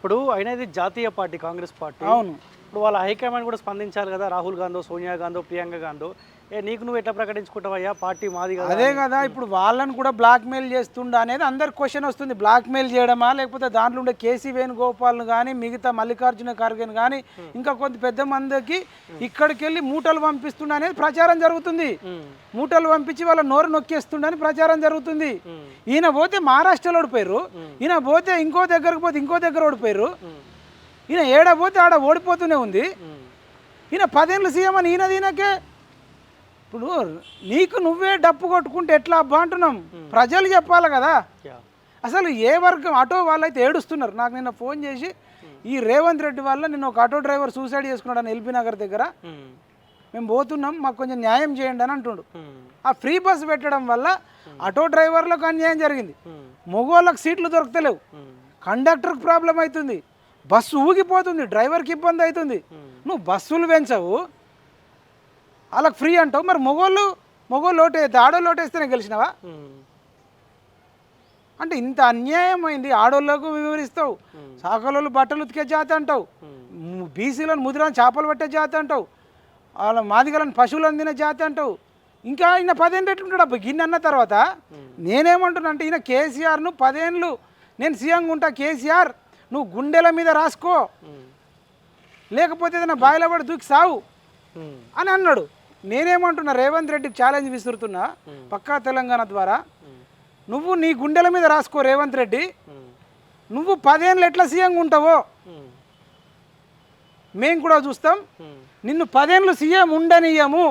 ఇప్పుడు అయినా ఇది జాతీయ పార్టీ కాంగ్రెస్ పార్టీ. అవును. ఇప్పుడు వాళ్ళ హైకమాండ్ కూడా స్పందించాలి కదా! రాహుల్ గాంధో, సోనియా గాంధో, ప్రియాంక గాంధో. నీకు నువ్వు ఎట్లా ప్రకటించుకుంటావయ్యా పార్టీ మాది కదా అదే అని? కదా ఇప్పుడు వాళ్ళని కూడా బ్లాక్మెయిల్ చేస్తుండ అనేది అందరికి క్వశ్చన్ వస్తుంది. బ్లాక్మెయిల్ చేయడమా, లేకపోతే దాంట్లో ఉండే కేసీ వేణుగోపాల్ను కానీ, మిగతా మల్లికార్జున ఖర్గేని కానీ, ఇంకా కొంత పెద్ద మందికి ఇక్కడికి వెళ్ళి మూటలు పంపిస్తుండ అనేది ప్రచారం జరుగుతుంది. మూటలు పంపించి వాళ్ళ నోరు నొక్కేస్తుండని ప్రచారం జరుగుతుంది. ఈయన పోతే మహారాష్ట్రలో ఓడిపోయారు, ఈయన పోతే ఇంకో దగ్గరకు పోతే ఇంకో దగ్గర ఓడిపోయారు. ఈయన ఏడ పోతే ఆడ ఓడిపోతూనే ఉంది. ఈయన 10 ఏళ్ళు సీఎం అని ఈయనకే. ఇప్పుడు నీకు నువ్వే డప్పు కొట్టుకుంటే ఎట్లా అబ్బా అంటున్నాం. ప్రజలు చెప్పాలి కదా. అసలు ఏ వర్గం ఆటో వాళ్ళైతే ఏడుస్తున్నారు. నాకు నిన్న ఫోన్ చేసి ఈ రేవంత్ రెడ్డి వల్ల నిన్న ఒక ఆటో డ్రైవర్ సూసైడ్ చేసుకున్నాడు అని ఎల్బీ నగర్ దగ్గర, మేము పోతున్నాం మాకు కొంచెం న్యాయం చేయండి అని అంటుండు. ఆ ఫ్రీ బస్ పెట్టడం వల్ల ఆటో డ్రైవర్లకు అన్యాయం జరిగింది. మగవాళ్ళకి సీట్లు దొరకలేవు, కండక్టర్కి ప్రాబ్లం అవుతుంది, బస్సు ఊగిపోతుంది, డ్రైవర్కి ఇబ్బంది అవుతుంది. నువ్వు బస్సులు పెంచవు, వాళ్ళకి ఫ్రీ అంటావు. మరి మగోళ్ళు ఓటేస్తే ఆడోళ్ళు ఓటేస్తేనే గెలిచినావా? అంటే ఇంత అన్యాయం అయింది. ఆడోళ్ళకు వివరిస్తావు, సాకలోళ్ళు బట్టలు ఉతికే జాతి అంటావు, బీసీలను ముదిరాన్ని చేపలు పట్టే జాతి అంటావు, వాళ్ళ మాదిగలను పశువులను తినే జాతి అంటావు. ఇంకా ఈయన 10 ఏళ్ళు ఎట్లుంటాడు అబ్బా గిన్నె అన్న తర్వాత? నేనేమంటున్నా అంటే ఈయన కేసీఆర్ను 10 ఏళ్ళు నేను సీఎంగా ఉంటా, కేసీఆర్ నువ్వు గుండెల మీద రాసుకో, లేకపోతే ఏదైనా బాయిలో పడి దూకి సావు అని అన్నాడు. నేనేమంటున్నా, రేవంత్ రెడ్డికి ఛాలెంజ్ విసురుతున్నా పక్కా తెలంగాణ ద్వారా, నువ్వు నీ గుండెల మీద రాసుకో రేవంత్ రెడ్డి, నువ్వు 10 ఏళ్ళు ఎట్లా సీఎంగా ఉంటావో మేము కూడా చూస్తాం. నిన్ను 10 ఏళ్ళు సీఎం ఉండనియము.